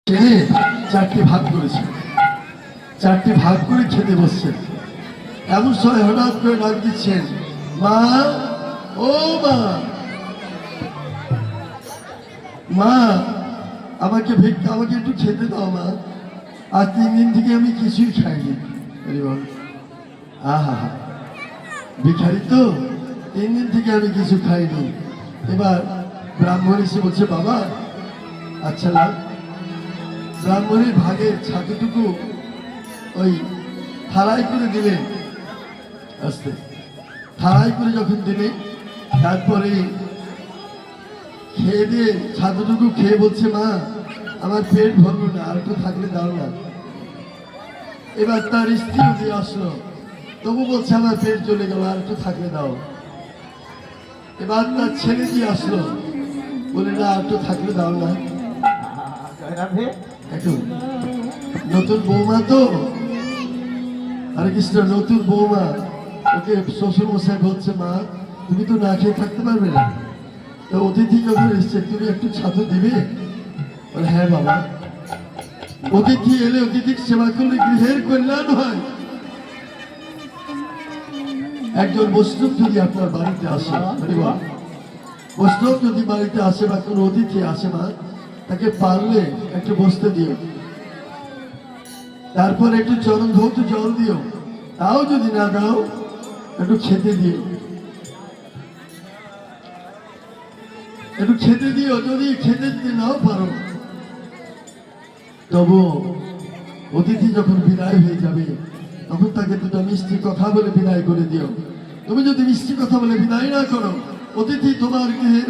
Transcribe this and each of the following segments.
টেনে চারটি ভাগ করেছে, চারটি ভাগ করে খেতে বসছেন। এমন সময় হঠাৎ করে ডাক দিচ্ছেন, মা, ও মা, মা, আমাকে আমাকে একটু খেতে দাও মা, আর 3 দিন থেকে আমি কিছুই খাইনি। আহা, ভিখারি তো, 3 দিন থেকে আমি কিছু খাইনি। এবার ব্রাহ্মণ এসে বলছে, বাবা আচ্ছা লাভ, ব্রাহ্মণের ভাগের ছাতুটুকু ওই থালায় করে দিলেন, আস্তে থালায় করে যখন দিলেন, তারপরে খেয়ে দিয়ে ছাতুটুকু খেয়ে বলছে, মা আমার পেট ভরলো না, আর একটু থাকলে দাও না। এবার তার স্ত্রীও দিয়ে আসলো, তবু বলছে আমার পেট চলে গেল, আর একটু থাকলে দাও। এবার তার ছেলে দিয়ে আসলো, বলে না আর একটু থাকলে দাও না। একটু নতুন বৌমা তো, আরে কৃষ্ণ নতুন বৌমা, ওকে শ্বশুর মশাই বলছে, মা তুমি তো না খেয়ে থাকতে পারবে না, তো অতিথি যখন এসছে তুমি একটু ছাতু দিবে। বলে হ্যাঁ বাবা, অতিথি এলে অতিথির সেবা করলে গৃহের কল্যাণ হয়। একজন বৈষ্ণব যদি আপনার বাড়িতে আসে, বৈষ্ণব যদি বাড়িতে আসে বা কোনো অতিথি আসে, মা তাকে পারলে একটু বসতে দিও, তারপর একটু চরণ ধৌত জল দিও, তাও যদি না দাও একটু খেতে দিও, একটু খেতে দিও। যদি খেতে দিতে নাও পারো, তবু অতিথি যখন বিদায় হয়ে যাবে তখন তাকে দুটো মিষ্টি কথা বলে বিদায় করে দিও। তুমি যদি মিষ্টি কথা বলে বিদায় না করো, অতিথি তোমার গৃহের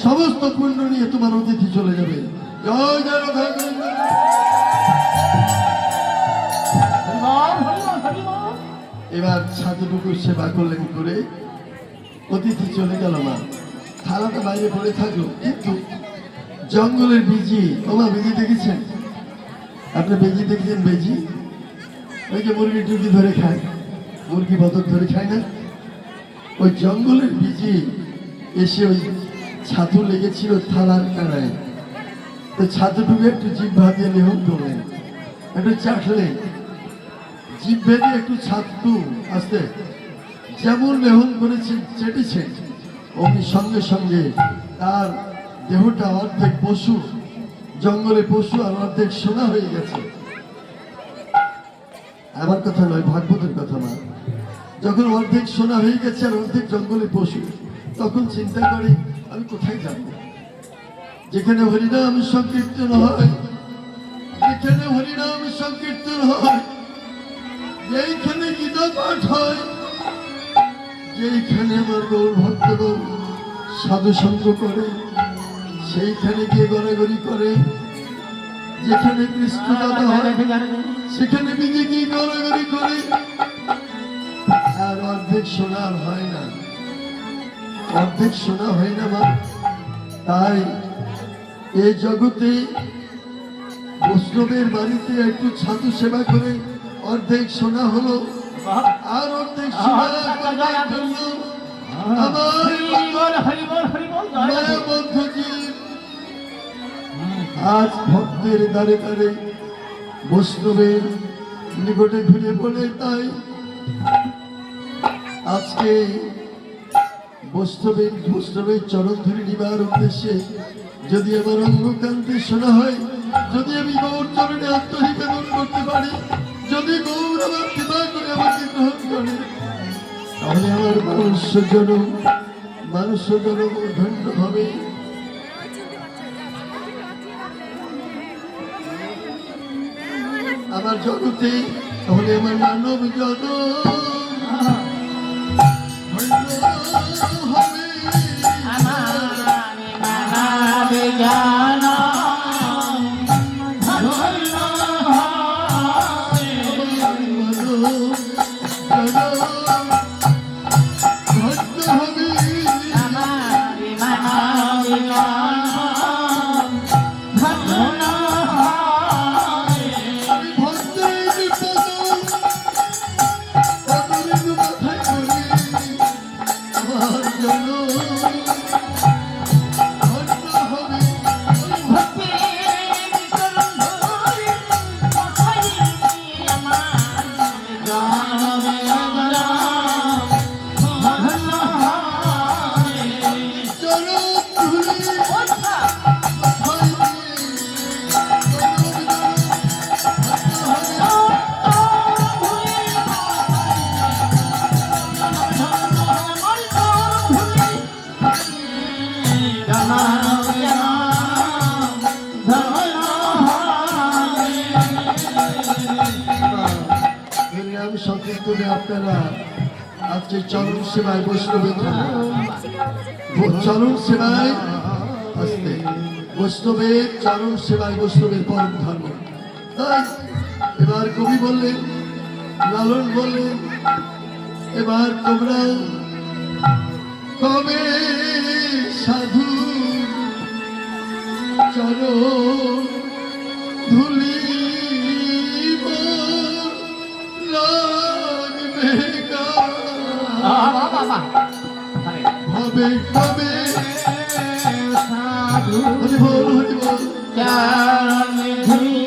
সমস্ত পুণ্য নিয়ে তোমার অতিথি চলে যাবে। জয় জয় রাধা গোবিন্দ। এবার ছাতুটুকু সেবা করলেন, করে অতিথি চলে গেল। মা থালাটা বাইরে পড়ে থাকলো, কিন্তু জঙ্গলের বেজি, ওমা বেজি দেখেছেন? আপনি বেজি দেখেছেন? বেজি ওই যে মুরগি টুরগি ধরে খায়, মুরগি বতক ধরে খায় না, ওই জঙ্গলের বেজি এসে ওই ছাতু লেগেছিল থালার কানায়, তো ছাতুটুকু একটু জিহ্বা দিয়ে লেহন করলেন, একটু চাটলেন, জিহ্বে দিয়ে একটু ছাতু আসতে যেমন লেহন করেছেন, চেটেছেন, অমনি সঙ্গে সঙ্গে তার দেহটা অর্ধেক পশু, জঙ্গলে পশু, আর অর্ধেক সোনা হয়ে গেছে। আমার কথা নয়, ভাগবতের কথা। না, যখন অর্ধেক সোনা হয়ে গেছে আর অর্ধেক জঙ্গলে পশু, তখন চিন্তা করে আমি কোথায় যাব? যেখানে হরিনাম সংকীর্তন হয়, যেখানে হরিনাম সংকীর্তন হয়, যেইখানে গীতা পাঠ হয়, যেইখানে আমার গৌর ভক্তগণ সাধু সঙ্গ করে, সেইখানে গিয়ে গড়াগড়ি করে। যেখানে কৃষ্ণ দাদা হয় সেখানে বিজে গিয়ে গড়াগড়ি করে, আর অর্ধেক সোনার হয় না, অর্ধেক সোনা হয় না। মা তাই এই জগতে বৈষ্ণবের বাড়িতে একটু ছাতু সেবা করে অর্ধেক সোনা হলো, আর অর্ধেক সোনা করার জন্য আমার বন্ধুজি আজ ভক্তের দ্বারে দ্বারে বৈষ্ণবের নিকটে ঘুরে বলে। তাই আজকে বৈষ্ণবের চরণ ধরে নিবার উদ্দেশ্যে যদি আমার অঙ্গকান্তে শোনা হয়, যদি আমি গৌর চরণে আত্মনিবেদন করতে পারি, যদি গৌর আমার কৃপা করে আমাকে গ্রহণ করে, তাহলে আমার মানুষ জনম ধন্য হবে। আমার জগতে তাহলে আমার মানব জনম হবে। সংকীর্তনে আপনারা আজকে চরণ সেবায় বৈষ্ণবের চরণ সেবায় আসতে বৈষ্ণবের চরণ সেবায় বৈষ্ণবের পরম ধর্ম। তাই এবার কবি বললেন, লালন বললেন, এবার তোমরা কবে সাধু চরণ ধুলি লাগবে হবে কবে সাধু হরি বল চরণ ধুলি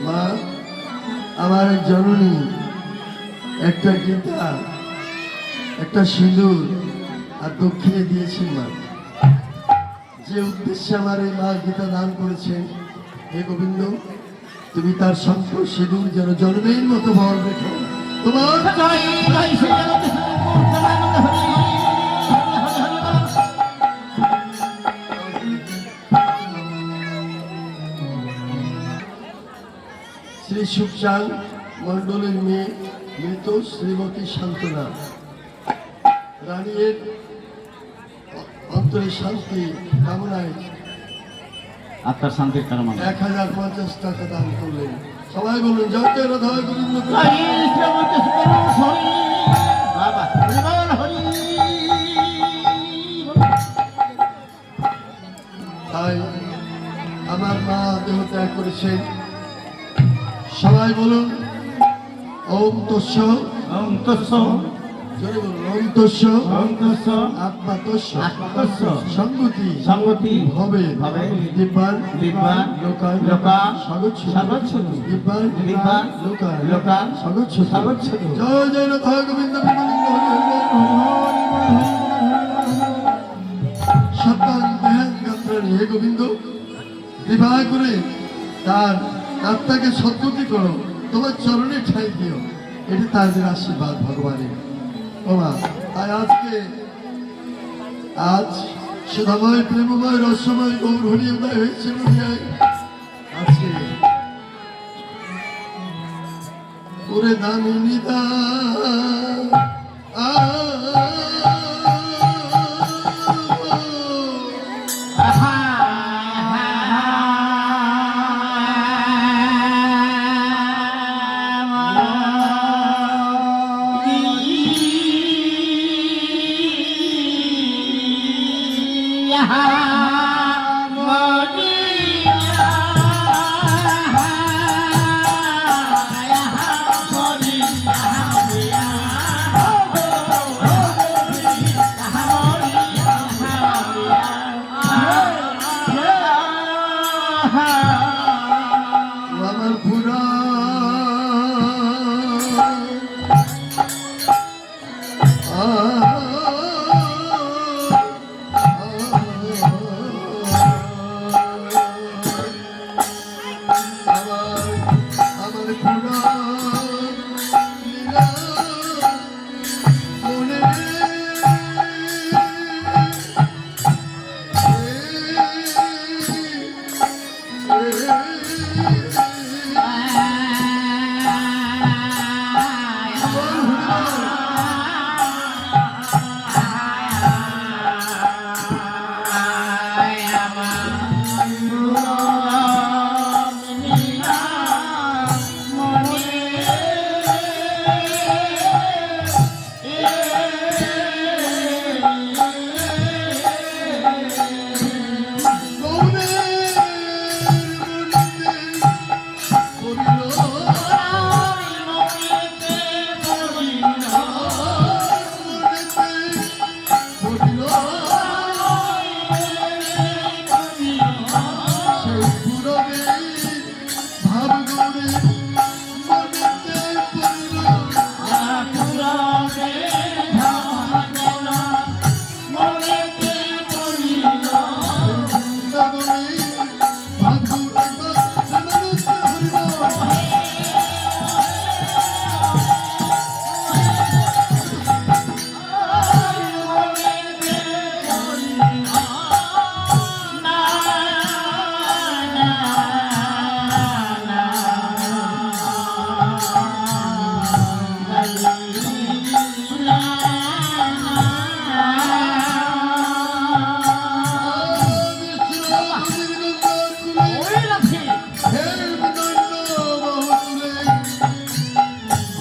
মা আমার জননী একটা গীতা একটা সিঁদুর আর দক্ষিণে দিয়েছেন মা। যে উদ্দেশ্যে আমার এই মা গীতা দান করেছেন হে গোবিন্দ, তুমি তার শঙ্খ সিঁদুর যেন জন্মের মতো বল রেখো। তোমার শ্রী সুখচান মণ্ডলের মেয়ে মৃত শ্রীমতী শান্তনা রানীর অন্তরে শান্তি কামনায় আত্মার শান্তির কামনা 1050 টাকা দান করলেন। সবাই বলুন জয় জয় রাধা গোবিন্দ। তাই আমার মা দেহ ত্যাগ করেছেন। সবাই বলুন ওম তস্য ওম তস্য জোরে বলুন ওম তস্য ওম তস্য আত্মা তস্য আত্মতস্য সংগতি সংগতি হবে হবে দিব্যান দিব্যান লোকান লোকান স্বাগচ্ছুতি স্বাগচ্ছুতি দিব্যান দিব্যান লোকান লোকান স্বাগচ্ছুতি স্বাগচ্ছুতি জয় জয় রাধা গোবিন্দ বিমলিঙ্গ হরি হরি সত্যাং দেহাং গাত্রাণী। হে গোবিন্দ, বিবাহ করে তার আত্মাকে সদ্গতি করো, তোমার চরণে ঠাই দিও, এটা তাদের আশীর্বাদ ভগবানের। ওমা তাই আজ সুধাময় প্রেমময় রসময় গৌর হরি উদয় হয়েছে বলিয়াই আজকে ওরে দামিনী দা আমার পুরা আমার পুরা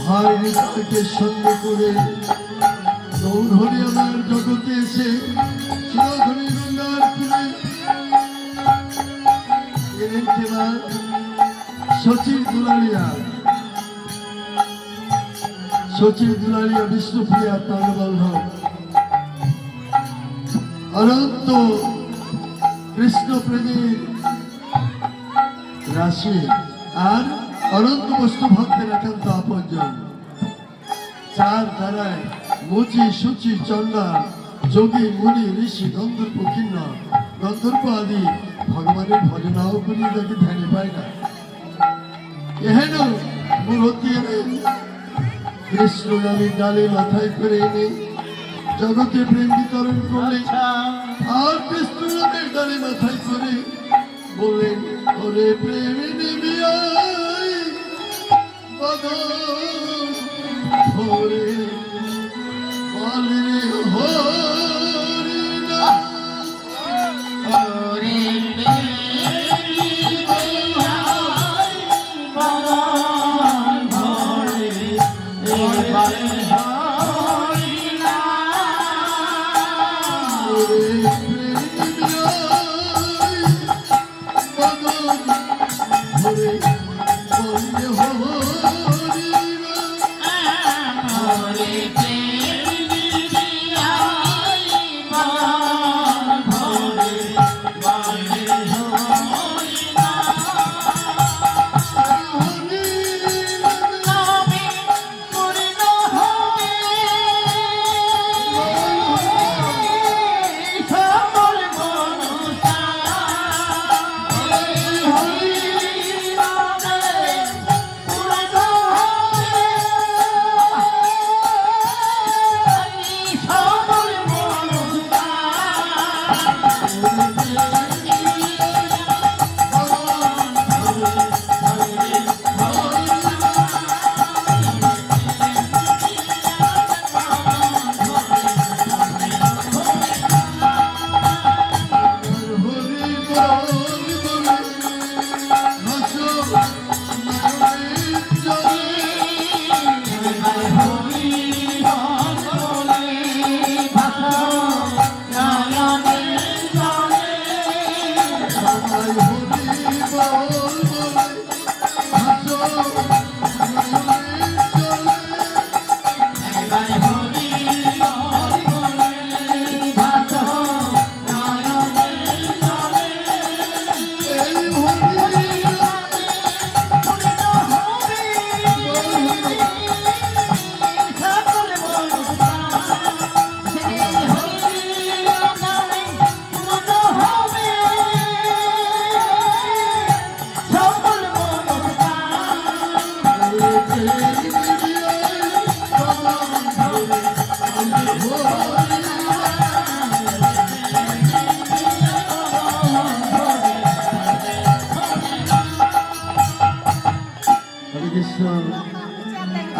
মনে হৃদয়কে সঙ্গে করে গৌর হরি আমার জগতে এসে চিরধনী গঙ্গার কুলে এলেন কেবার সচিব দুলারিয়া বিষ্ণুপ্রিয়া প্রাণবল্লভ অনন্ত কৃষ্ণ প্রেমীর রাশি আর অনন্ত বস্তু ভক্তের একান্ত আপনজন। চার ধারায় মুচি সুচি চন্ডা যোগী মুনি ঋষি গন্ধর্ব কিন্নর গন্ধর্ব আদি ভগবানের ভজনাও করি তাকে ধ্যানে পায় না এহেন মূর্তি এনে কৃষ্ণ নামের ডালে মাথায় করে এনে জগতে প্রেম বিতরণ করলেন আর কৃষ্ণ নামের ডালে মাথায় করে বললেন ওরে প্রেম নেমে আয় বদন ভরে বলে হরি না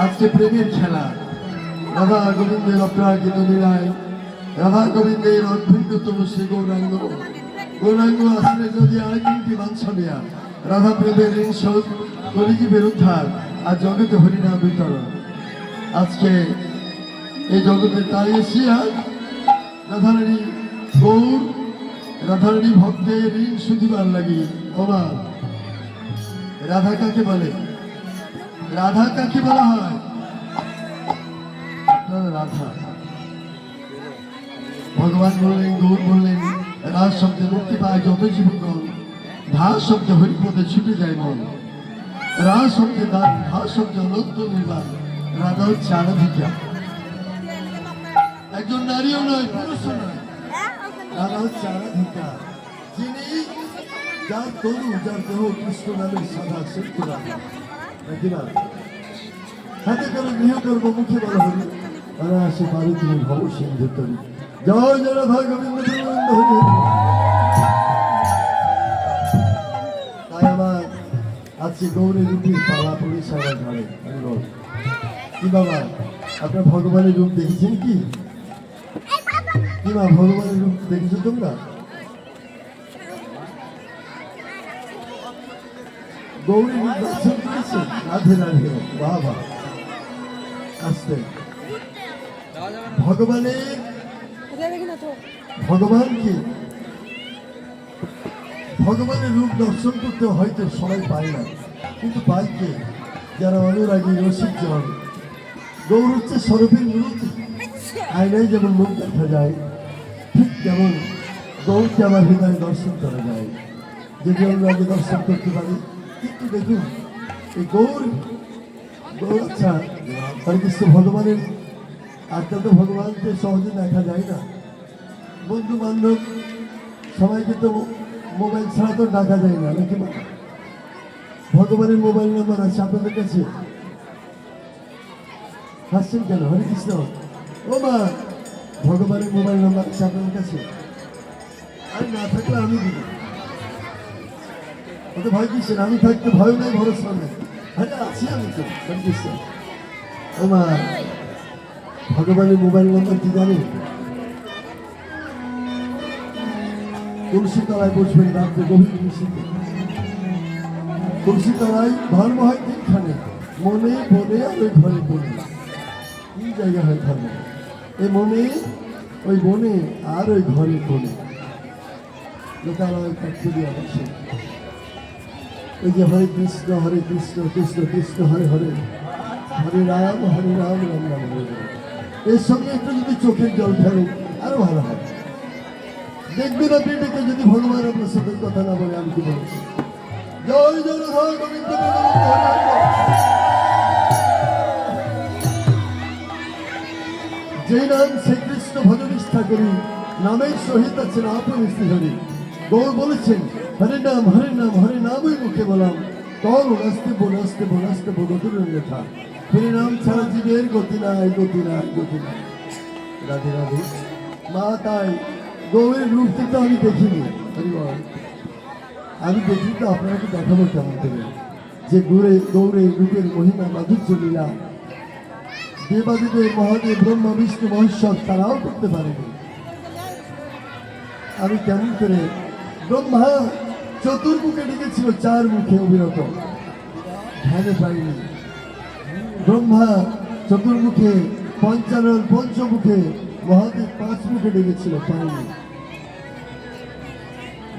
আজকে প্রেমের খেলা রাধা গোবিন্দের অপ্রাকৃত লীলায় রাধা গোবিন্দের অদ্ভুততম সে গৌরাঙ্গ গৌরাঙ্গ আসলে যদি আর তিনটি বাঞ্ছা নেয়া রাধা প্রেমের ঋণ শোধ কলিজীবের উদ্ধার আর জগতে হরিনাম বিতরণ আজকে এই জগতে তাই এসিয়া রাধারানী গৌর রাধারানী ভক্তের ঋণ শুধিবার লাগি ওমা রাধা কাকে বলে রাধা কাকে বলা হয় আপনারা রাধা ভগবান বললেন গৌর বললেন রাজ শব্দে মুক্তি পায় যত জীবন ধার শব্দে হরিপদে ছুটে যায় মন রাজ শব্দে দান ধার শব্দে অনন্ত নির্বাণ রাধা হচ্ছে আরাধিকা একজন নারীও নয় পুরুষও নয় রাধা হচ্ছে আরাধিকা যিনি যার তরু যার দেহ কৃষ্ণ নামের সাদা সত্য রাধা নাকি না হাতে করে গৃহ করবো মুখে বলা হরি তারা আসে পারে তুমি ভব সিন্ধু তরি জয় জয় রাধা গোবিন্দ গোবিন্দ হরি তাই আমার আজকে গৌরের রূপের পালা পুলিশ আমার ঘরে কি বাবা আপনার ভগবানের রূপ দেখেছেন কি মা ভগবানের রূপ দেখেছো তোমরা গৌরী রূপ দর্শন করেছে রাধে রাধে বাবা আসতে ভগবানের ভগবান কি ভগবানের রূপ দর্শন করতে হয়তো সবাই পায় না কিন্তু পায় কে যারা অনুরাগী রসিক জন গৌর হচ্ছে স্বরূপের মূর্তি আয়নায় যেমন মুখ দেখা যায় ঠিক যেমন গৌরকে আমার হৃদয়ে দর্শন করা যায় যদি আমরা আগে দর্শন করতে পারি কিন্তু দেখুন এই গৌর গৌর আচ্ছা হরে কৃষ্ণ ভগবানের আত্মা তো ভগবানকে সহজে দেখা যায় না বন্ধু বান্ধব সবাইকে তো মোবাইল ছাড়া তো ডাকা যায় না নাকি মা? ভগবানের মোবাইল নাম্বার আছে আপনাদের কাছে? হাসছেন কেন? হরে কৃষ্ণ। ও মা, ভগবানের মোবাইল নাম্বার আছে আপনাদের কাছে? আর না থাকলে আমি দিব। ওতে ভয় কিসের? আমি থাকতে ভয় নাই, ভরসা নাই। আরে আছি আমি তো। হরে কৃষ্ণ। ও মা, ভগবানের মোবাইল নাম্বার কি জানেন? তুলসী তলায় বসবেন রাত্রে গভীর নিশীথে। তুলসী তলায় ধর্ম হয় তিনখানে, মনে, বনে আর ওই ঘরে বনে। তিন জায়গা হয় ধর্ম। এই মনে, ওই বনে আর ওই ঘরে বনে। লোকালয় কাছে দিয়ে বসে। ওই যে হরে কৃষ্ণ কৃষ্ণ কৃষ্ণ হরে হরে, হরে রাম রাম রাম হরে। এর সঙ্গে একটু যদি চোখের জল ফেলেন আরো ভালো হয়। দেখবেন আপনি এটাকে যদি ভগবান আপনার সাথে কথা না বলে, আমি কি বলছি? জয় জগন্নাথ গোবিন্দ গোবিন্দ হরে হরে। যে নাম শ্রীকৃষ্ণ ভজনিষ্ঠা করি, নামের সহিত আছেন আপন শ্রীহরি। গৌর বলেছেন হরে নাম হরে নামই মুখে বলাম, তল নাস্তে বনাস্তে বদুর লেখা। হরে নাম ছাড়া জীবের গতি নাই, গতি নাই, গতি নাই। রাধে রাধে মা। তাই গৌরের রূপটি তো আমি দেখিনি, হরিবল আমি দেখি তো আপনাকে দেখাবো কেমন করে যে গৌরের রূপের মহিমা মাধুর্য লীলা দেবাদিদেব মহাদেব ব্রহ্মা বিষ্ণু মহেশ্বর তারাও করতে পারেনি। আমি কেমন করে ব্রহ্মা চতুর্মুখে ডেকেছিল, চার মুখে অবিরত, ধ্যানে পাইনি। ব্রহ্মা চতুর্মুখে, পঞ্চানন পঞ্চমুখে, মহাদেব পাঁচ মুখে ডেকেছিল, পাইনি।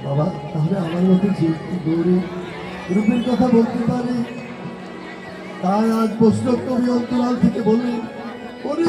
বাবা, তাহলে আমার মতো যে গৌরী রূপের কথা বলতে পারে, তাই আজ বৈষ্ণব কবি অন্তরাল থেকে বললেন ওরে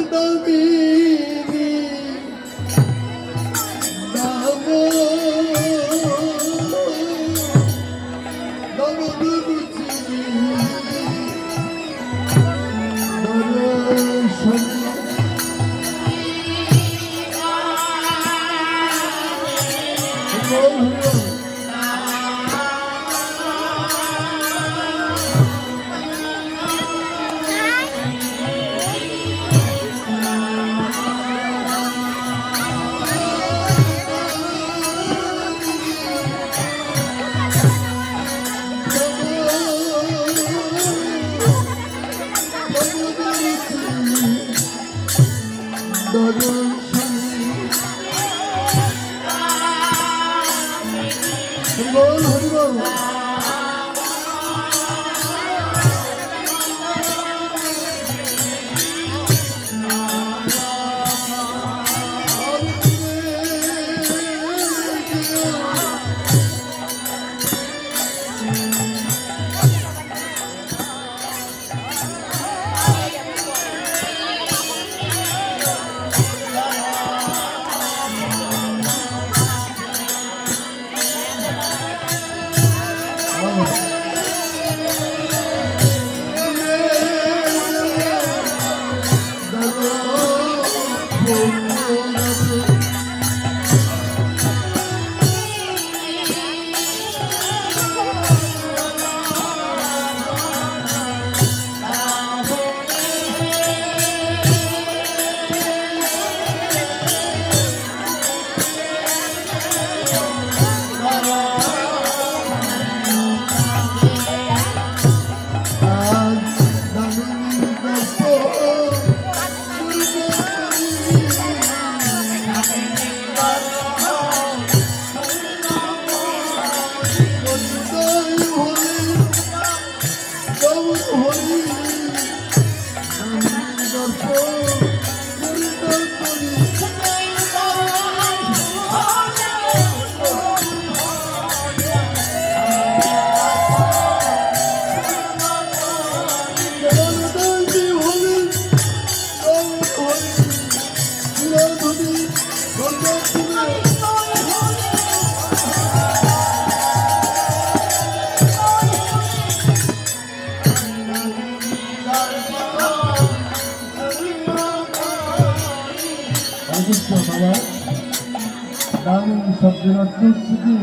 দামিনী শব্দের অর্থ হচ্ছে কি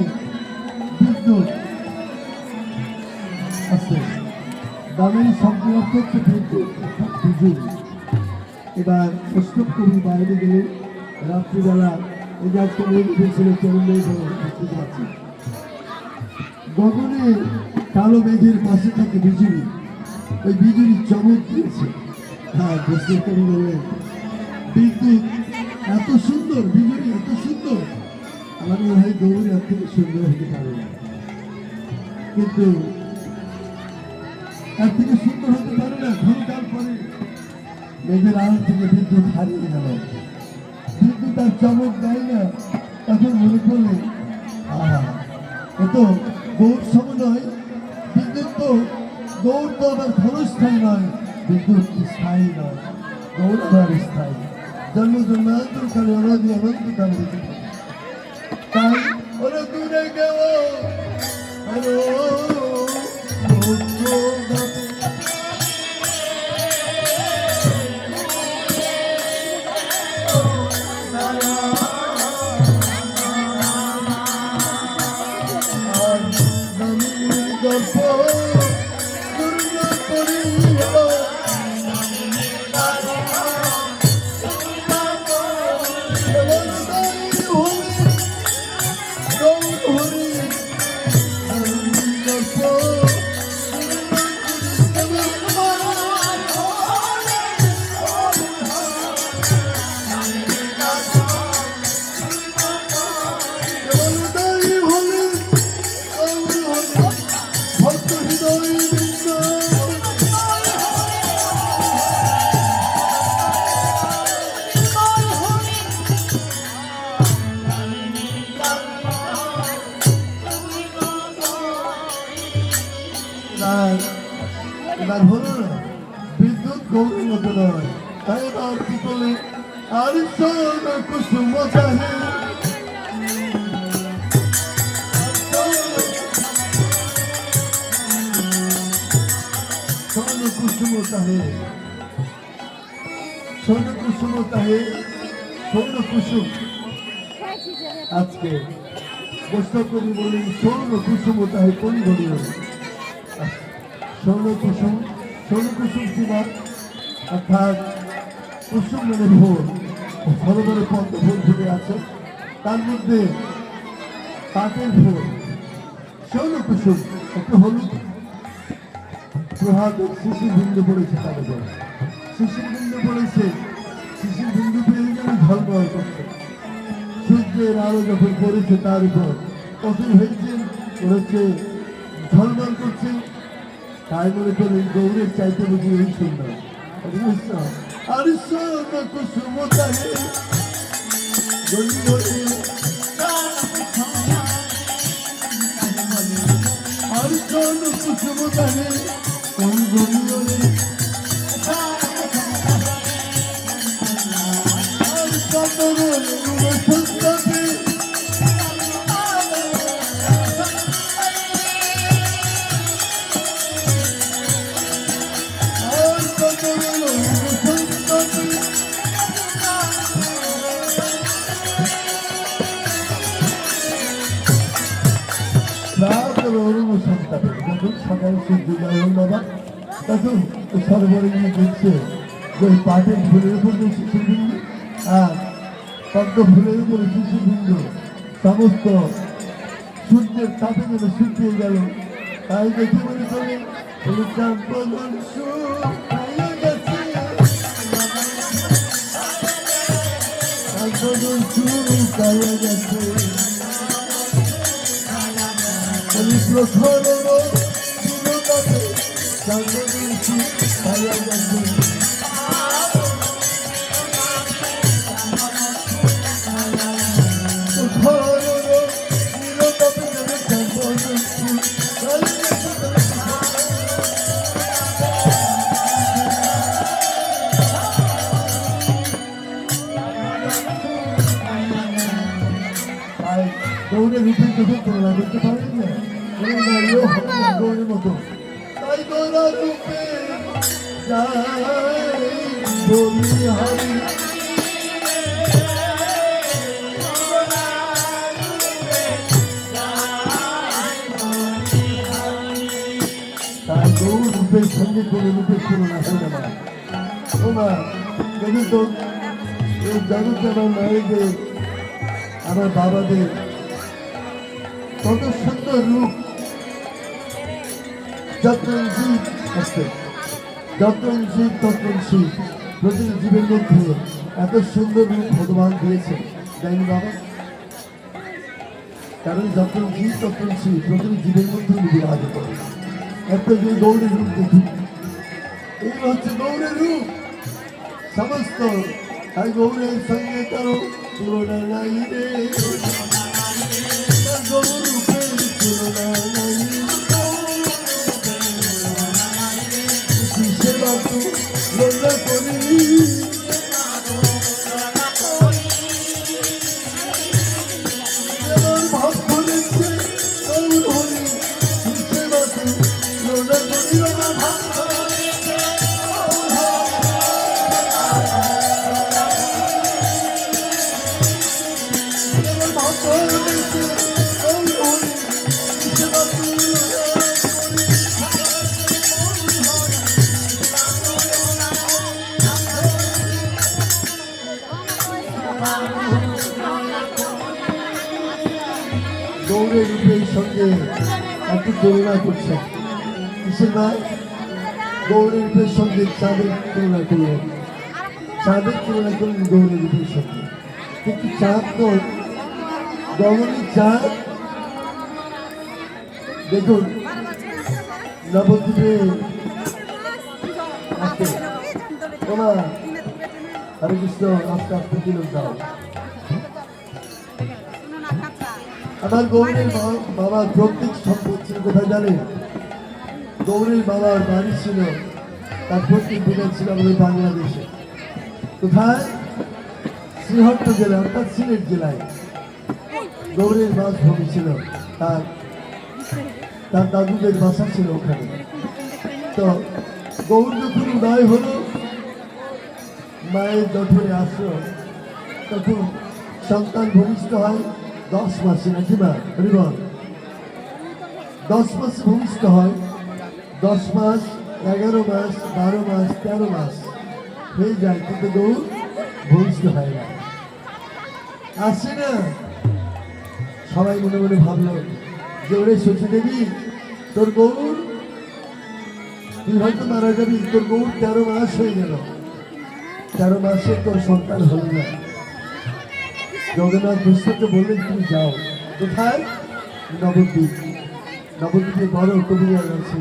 বিদ্যুৎ আছে, দামের শব্দ অর্থ হচ্ছে বিদ্যুৎ অর্থাৎ বিজুলি। এবার প্রস্তুত করি বাইরে গেলে রাত্রিবেলা এই যে আজকে মেঘ উঠেছিল চরণে দেখতে পাচ্ছি, গগনে কালো মেঘের পাশে থেকে বিজুলি, ওই বিজুলি চমক দিয়েছে। হ্যাঁ, প্রস্তুত করি বললেন বিদ্যুৎ এত সুন্দর, বিজুলি এত সুন্দর, আমার মনে হয় গৌরী এর থেকে সুন্দর হতে পারে না, কিন্তু এর থেকে সুন্দর হতে পারে না। ঘন্টার পরে মেঘের আড়াল থেকে বিদ্যুৎ হারিয়ে গেল, বিদ্যুৎ আর চমক দেয় না। তখন মনে করলে আহা, এ তো গৌর সম নয়, বিদ্যুৎ তো গৌর তো আবার ক্ষণস্থায়ী নয়, বিদ্যুৎ স্থায়ী নয়, গৌর আবার স্থায়ী, জন্ম জন্মান্তরকালে অনদি অনন্তকাল। তাই ওরা দূরে গেল আরো এবার হলো না, বিদ্যুৎ গৌরীর মতো নয়। তাই এবার কি করলে আর কুসুম চাহে স্বর্ণ কুসুম চাহে, স্বর্ণ কুসুম চাহে, স্বর্ণ কুসুম। আজকে কষ্ট করি বলি স্বর্ণ কুসুম চাহে কোন ঘড়িও স্বর্ণ কুসুম, স্বর্ণ কুসুম কিনা অর্থাৎ কুসুম মানে ভোর, সরোবরে পদ্ম ফুল ফুটে আছে, তার মধ্যে পাটের ভোর স্বর্ণ কুসুম। একটু হলুদ প্রভাত শিশির বিন্দু পড়েছে, তার উপর শিশির বিন্দু পড়েছে, শিশির বিন্দু পেয়ে গেলে ঝলমল করছে, সূর্যের আলো যখন পড়েছে তার উপর কখন হয়েছে হচ্ছে ঝলমল করছে। তাই মনে করেন গৌরের চাইতে বুঝি এই সুন্দর। আর স্বর্ণ কুসুম চাহে গলি গলি, আর স্বর্ণ কুসুম চাহে কোন গলি গলি, আর চন্দনের সন্তানে যখন সকাল সূর্যোদয় হল বাবা, তখন সরোবরে গিয়ে দেখছে যে পাটের ফুলের উপর যে শিশির বিন্দু আর পদ্ম ফুলের উপরে শিশির বিন্দু সমস্ত সূর্যের তাপে যেন শুকিয়ে গেল। তাই দেখে মনে করে গৌরের রূপে যখন তুলনা করতে পারেন না, গৌরের মতো তাই গৌরা রূপে যাই বলি হরি রূপের সঙ্গে কোনো রূপের তুলনা হয় না মা। ও মা, দেখি তো এই জগতে আমার মায়েদের, আমার বাবাদের কত সুন্দর রূপ। যত্ন জীব আছে, যত্ন জীব তত্ন শিব। প্রতিটি জীবের মধ্যে এত সুন্দর রূপ ভগবান দিয়েছে, জানি বাবা। কারণ যত্ন জীব তত্ন শিব প্রতিটি জীবের মধ্যে বিরাজ করে। একটা যে গৌরের রূপ দেখি, এই হচ্ছে গৌরের রূপ সমস্ত। তাই গৌরের সঙ্গে কারো তুলনা নাই রে, গৌর রূপের তুলনা নাই। সেবা তো লজ্জা করি, আমার ভাব ধরেছে গৌর হরি। সেবা তো লজ্জা করি, আমার ভাব ধরেছে গৌর হরি। আমার ভাব ধরেছে গৌর হরি। সেবা তো গৌরের রূপের সঙ্গে একটু তুলনা করছে। কিসের মা? গৌরের রূপের সঙ্গে চাঁদের তুলনা করলেন, চাঁদের তুলনা করলেন গৌরের রূপের সঙ্গে। কিন্তু চাঁদ তো গগনের চাঁদ। দেখুন নবদ্বীপে আসতে ওমা, হরে কৃষ্ণ, আস্তে আস্তে তিলক দাও। আমার গৌরের বাবার প্রত্যেক সম্পদ ছিল কোথায় জানেন? গৌরের বাবার বাড়ি ছিল, তার প্রত্যেক দিনে ছিল আমাদের বাংলাদেশে। কোথায়? শ্রীহট্ট জেলা, অর্থাৎ সিলেট জেলায় গৌরের বাসভূমি ছিল। তার দাদুদের বাসা ছিল ওখানে। তো গৌর যখন উদয় হলো, মায়ের জঠরে আসলো, তখন সন্তান ভূমিষ্ঠ হয় 10 মাসে, নাকি মা? হরিবল 10 মাসে ভূমিষ্ঠ হয়। 10 মাস, 11 মাস, 12 মাস, 13 মাস হয়ে যায়, কিন্তু গৌর ভূমিষ্ঠ হয় না, আসে না। সবাই মনে মনে ভাবলো যে ওরে সতী দেবী, তোর গৌর, তুই হয়তো মারা যাবি, তোর গৌর 13 মাস হয়ে গেল, 13 মাসে তোর সন্তান হল না। জগন্নাথ বিশ্বকে বললেন তুমি যাও। কোথায়? নবদ্বীপ। নবদ্বীপে বড় কবিরাজ আছে,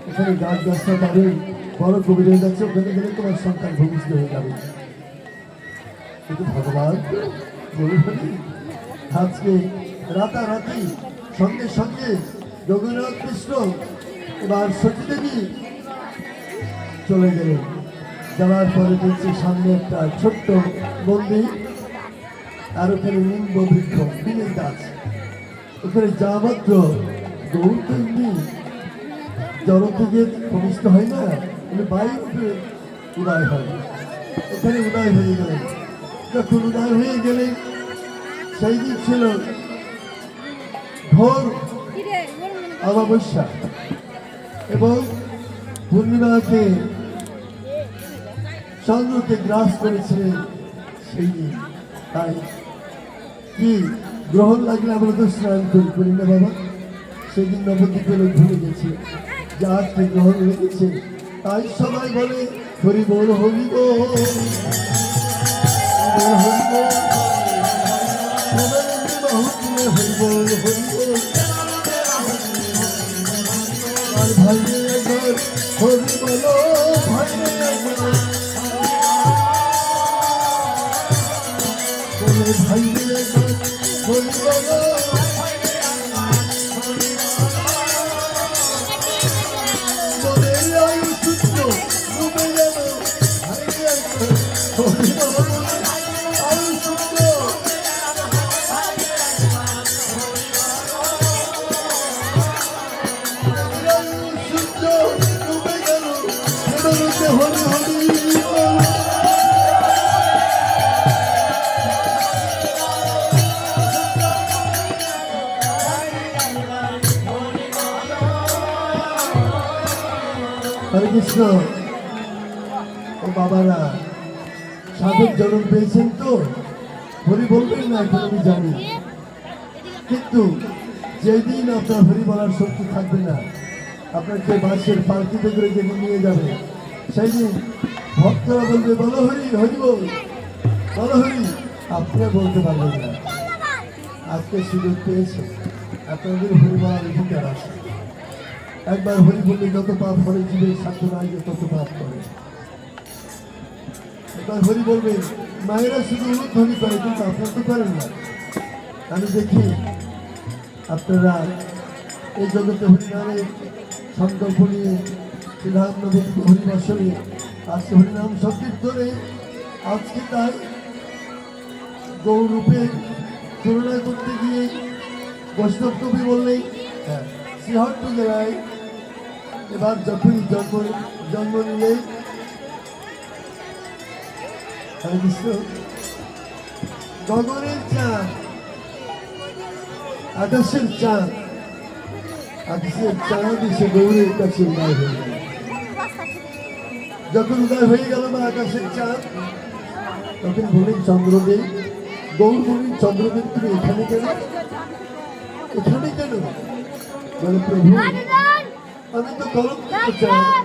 ওখানে গাছ গাছটা পাবেন, বড় কবিরাজ আছে, ওখানে গেলে তোমার সন্তান ভূমিষ্ঠ হয়ে যাবে। কিন্তু ভগবান বলুন, আজকে রাতারাতি সঙ্গে সঙ্গে জগন্নাথ কৃষ্ণ এবার সতী দেবী চলে গেলেন। যাওয়ার পরে দেখছি সামনে একটা ছোট্ট মন্দির, আর ওখানে নিম্ব বৃক্ষ, নিমের গাছ। ওখানে যা মাত্র গৌর তো এমনি জড় থেকে ভূমিষ্ঠ হয় না, বায়ুরূপে উদয় হয়। ওখানে উদয় হয়ে গেলেন। যখন উদয় হয়ে গেলেন, সেই দিন ছিল ভোর অমাবস্যা এবং পূর্ণিমাকে চন্দ্রকে গ্রাস করেছিলেন সেই দিন। তাই কি গ্রহণ লাগলে আমরা তো স্নান করি না বাবা? সেদিন নবদ্বীপে লোক ভুলে গেছে যে আজকে গ্রহণ লেগেছে। তাই সবাই বলে হরি বল, হরি বল, হরি বল, হরি বল, হরি বল। আর ভাই হরি বলো, ভাই ভাই হরি বলো। হরে কৃষ্ণ। ও বাবারা, সাধক জন্ম পেয়েছেন তো হরি বলবেন না, এখন আমি জানি, কিন্তু যেদিন আপনার হরি বলার শক্তি থাকবে না, আপনাকে বাসের পালকিতে করে যেদিন নিয়ে যাবে, সেই দিন ভক্তরা বলবে বলো হরি, হরি বল, বলো হরি, আপনারা বলতে পারবেন না। আজকে সুযোগ পেয়েছে, আপনাদের হরি বলার অধিকার আছে। একবার হরি বললে যত পাপ করে, জীবের সাধ্য নাই যে তত পাপ করে। একবার হরি বলবেন, মায়েরা শুধু উলুধ্বনি করে, কিন্তু আপনারা তো করেন না। আমি দেখি আপনারা এই জগতে হরিনামের সংকল্প নিয়ে, শ্রীরাম নবমী হরিবর্ষে আজকে হরিনাম সংকীর্তনে, আজকে তাই গৌরূপে তুলনা করতে গিয়ে বৈষ্ণব কবি বললেই শ্রীহট্ট জেলায় এবার যখনই জন্ম নিলে গগনের চাঁদ, আকাশের চাঁদ, আকাশের চাঁদ এসে গৌরের কাছে উদয় হয়ে গেল। যখন উদয় হয়ে গেল বা আকাশের চাঁদ, তখন বলেন চন্দ্রদেব, গৌর বলেন চন্দ্রদেব তুমি এখানে কেন, এখানে কেন? বলে প্রভু আমি তো কলঙ্কিত চাঁদ,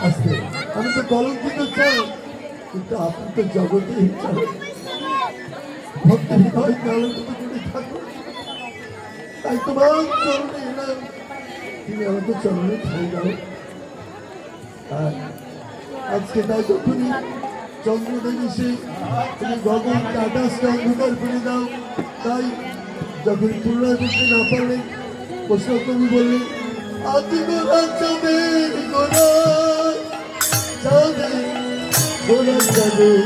আজকে আমি তো কলঙ্কিত চাঁদ, কিন্তু আপনি তো জগতেই চাঁদ, ভক্ত হৃদয় কলঙ্কিত করে থাকুন, তাই তোমার চরণে এলাম, তুমি আমাকে চরণে ঠাই দাও। আর আজকে তাই যখনই চন্দ্রদেব এসে তুমি গগনকে আকাশকে অন্ধকার করে দাও, তাই যখন তুলনা করতে না পারলেন বৈষ্ণব কবি বললেন আদি গোড়া চাঁদের গোড়া, চাঁদের গোড়া চাঁদের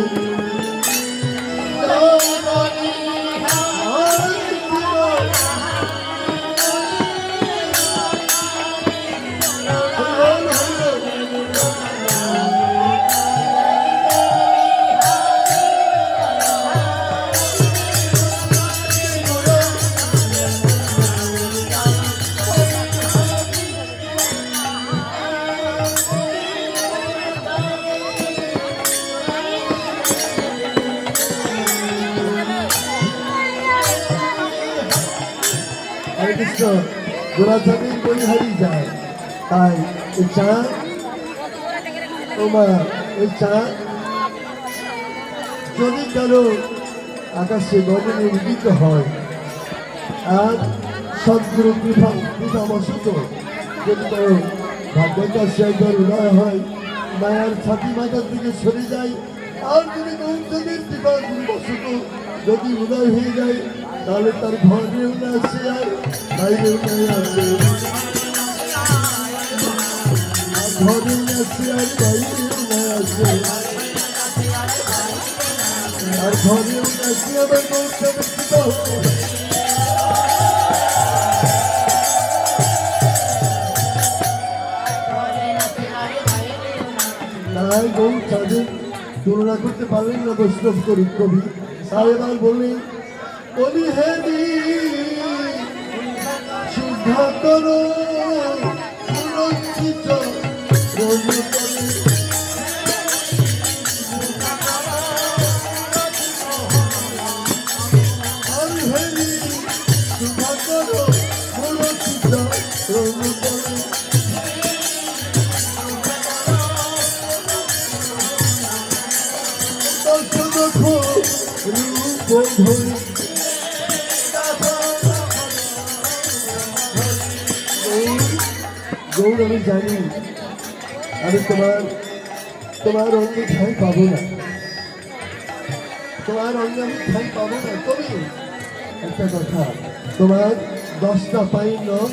কৃষ্ণ গোড়া চাঁদের বই হারিয়ে যায়, তাই এই চাঁদ ও মা, এই চাঁদ যদি কারো আকাশে গগনে উদিত হয়, আর সদ্গুরু কৃপাবশত যদি কারো ভাগ্যের কাছে একবার উদয় হয়, মায়ার ছাতি মাথার দিকে সরে যায়, আর যদি গৌরচাঁদের কৃপাবশত যদি উদয় হয়ে যায়, তাহলে তার ঘরেও না আসে আর বাইরেও নাই আসে, ঘরেও না আসে আর বাইরেও না আসে, আর ঘরেও না আসে আবার গৌরচাঁদের কৃপা হতো। তাই গৌরচাঁদের তুলনা করতে পারলেন না বৈষ্ণব কবি, তাই এবার বললেন বলি হে শুদ্ধ করো সুরক্ষিত রজতলে, আমি হেরি শুদ্ধ করো সুরক্ষিত রজতলে, দেখো রূপ ধরে গৌর, আমি জানি আমি তোমার অঙ্গে ঠাঁই পাবো না, তোমার অঙ্গে আমি ঠাঁই পাবো না, তবে একটা কথা, তোমার 10টা পাই নখ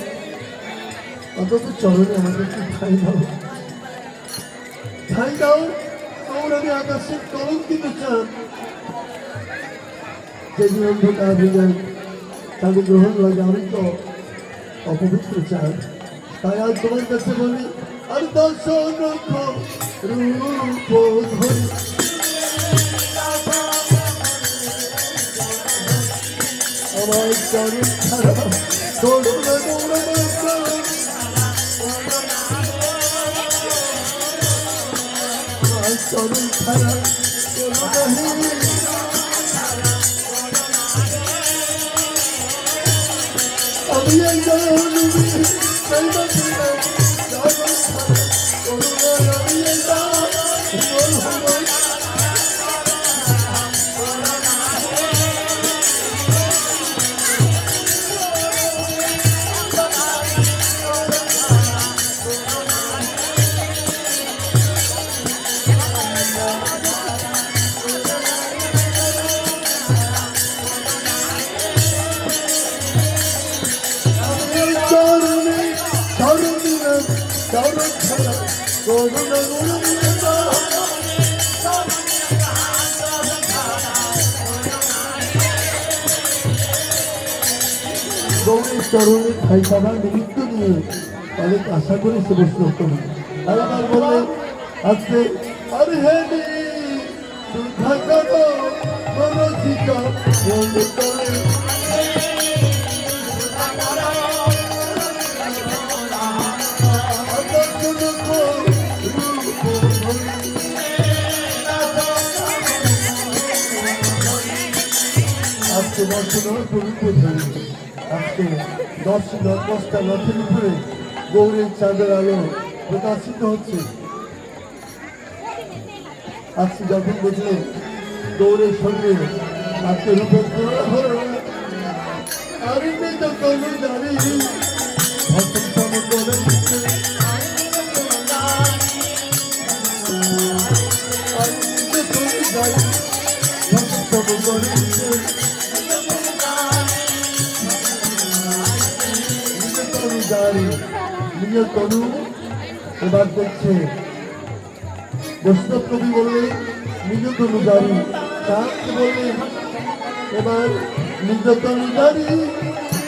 অন্তত চরণে আমাকে একটু ঠাঁই দাও, ঠাঁই দাও। গৌর আমি আকাশের কলঙ্কিত চাঁদ, যেদিন অন্ধকার হয়ে যায় তাদের গ্রহণ লাগে, আমি তো অপবিত্র চাঁদ, তাই আজ তোমার কাছে বলি আর দর্শন রূপ ধরি, আমার চরণ ছাড়া করুণা গৌরব চরণ ছাড়া কোনো নাহি। আমি একজন নবী, তাই বাঁচিলাম চরণ ছাড়া কোনো নাহি। আমি একজন মোহাম্মদ চরণে চরণ দিলাম চরণ ছাড়া করুণা গুরুমিতা। গৌরের চরণে ঠাই পাবার নিমিত্ত নিয়ে অনেক আশা করে সে বসল কবি। আর এবার বললেন আজকে আর হে সুধা করো মনসিত বলে তলে আজকে দর্শন পবিত্র ধরে আজকে দশটা রথের উপরে গৌরের চাঁদের আলো প্রকাশিত হচ্ছে। আজকে যখন বুঝলেন গৌরের সঙ্গে আজকে রূপের আমি তো কোনো জানি নিজের তনু এবার দেখছে বৈষ্ণব কবি বললেন নিজ তনু জারি, তার বললেন এবার নিজ তনু জারি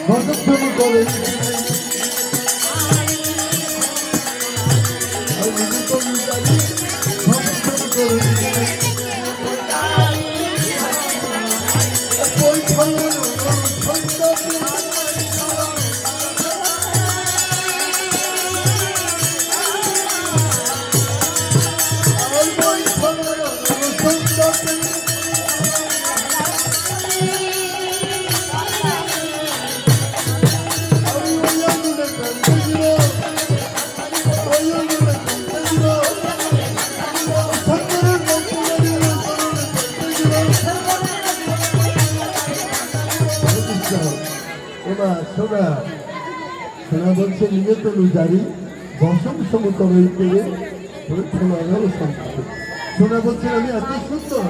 ভজন করে নিজ তনু জারি ভজন করে ওই সোনা সোনা বলছে নিজে তো লুজারি দশম সমতল পেয়ে সোনা বলছে আমি এত সুন্দর,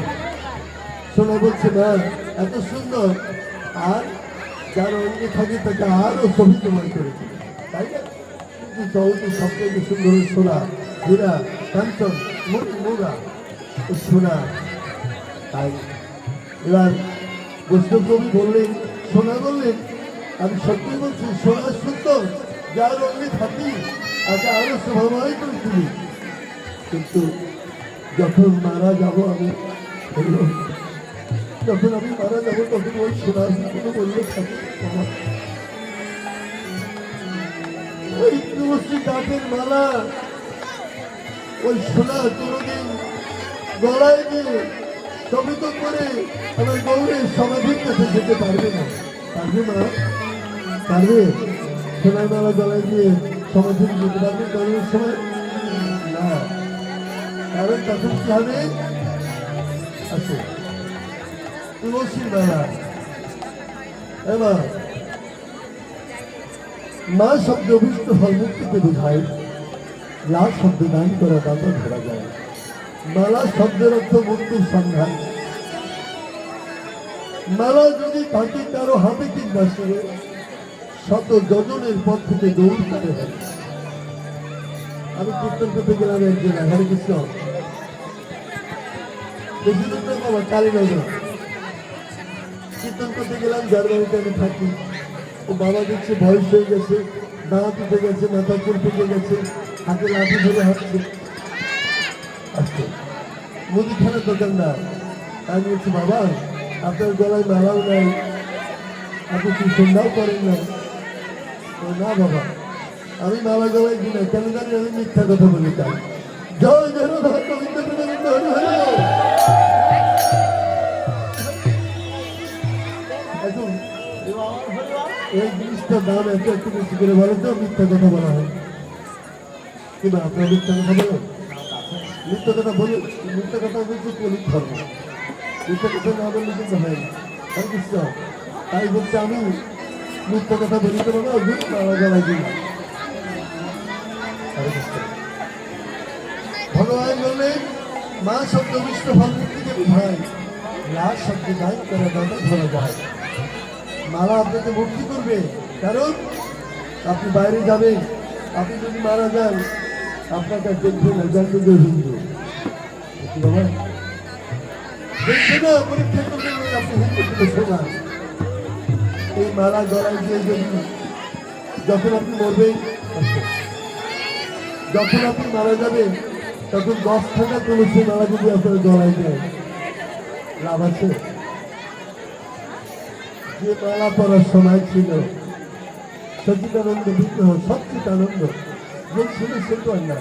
সোনা বলছে না এত সুন্দর আর যার অঙ্গে থাকে তাকে আরো সবিতময় করেছে, তাই না? কিন্তু চৌতি সবথেকে সুন্দর সোনা হীরা কাঞ্চন মোরা সোনা। তাই এবার বৈষ্ণব কবি বললেন সোনা বললেন আমি সত্যি বলছি সোনা সুন্দর যার অঙ্গে থাকি তাকে আরো শোভাময় করে তুলি, কিন্তু যখন মারা যাব আমি যখন আমি মারা যাবো তখন ওই সোনার কোনো মূল্য থাকে ওই তুলসী গাছের মালা ওই সোনা কোনোদিন গলায় দিয়ে শোভিত করে আমার গৌরের সমাধির কাছে যেতে পারবে না। পারবে মা? পারবে? সোনার মালা গলায় দিয়ে সমাধির যেতে পারবে গৌরের সময় না, কারণ তখন কি হবে আছে তুলসীর মালা। এবার মা শব্দ অভিষ্ট ফল মুক্তিকে বোঝায়, লাল শব্দ দান করা দাতা ধরা যায়। মালা শব্দের অর্থ মুক্তির সন্ধান। মালা যদি থাকে কারো হাতে কিংবা সরে শত যোজনের পথ থেকে দৌড় কাটে হয়। আমি কীর্তন করতে গেলাম একজন হরে কৃষ্ণ বেশি দূর না বাবা কালীনগর কীর্তন করতে গেলাম, যার বাড়িতে আমি থাকি। ও বাবা দেখছে বয়স হয়ে গেছে, দাঁত উঠে গেছে, মাথা চুল পেকে গেছে, হাতে লাঠি ধরে হাঁটছে। আচ্ছা মুদিখানা দোকানদার, আমি বলছি বাবা আপনার গলায় মালাও নাই, আপনি কি সন্ধ্যাও করেন না? না বাবা আমি মালা গলায় কিনা, কেন জানি আমি মিথ্যা কথা বলি। তাই জয় জয় রাধা গোবিন্দ গোবিন্দ হরি হরি বল। এখন এই জিনিসটার দাম এত একটু বেশি করে বলো তো, মিথ্যা কথা বলা হয় কিনা? আপনার মিথ্যা কথা বলো, মিথ্যা কথা বলে, মিথ্যা কথা বলছে কলির ধর্ম, মিথ্যা কথা না বললে কিন্তু হয় না। হরে কৃষ্ণ। তাই বলছে আমি মিথ্যা কথা বলিতে পারবো, মারা গলায় দিই। হরে কৃষ্ণ। ভগবান বললেন মা শব্দ বিষ্ণু ফল মুক্তিকে বোঝায়, লাশ শব্দ গান করে দাদা ধরা যায়। মালা আপনাকে মুক্তি করবে, কারণ আপনি বাইরে যাবেন, আপনি যদি মারা যান আপনাকে দেখবে না, জানবে যে হিন্দু। বাবা দেখবে না, পরীক্ষা করবেন আপনি হিন্দু থেকে শোনান। এই মালা গলায় দিয়ে যদি যখন আপনি মরবেন, যখন আপনি মারা যাবেন, তখন 10 টাকা তুলসী মালা যদি আপনার গলায় দেয়, লাভ আছে? যে মালা পরার সময় ছিল সচিদানন্দ বিগ্রহ, সচ্চিদানন্দ ছিল, সে তো আর না।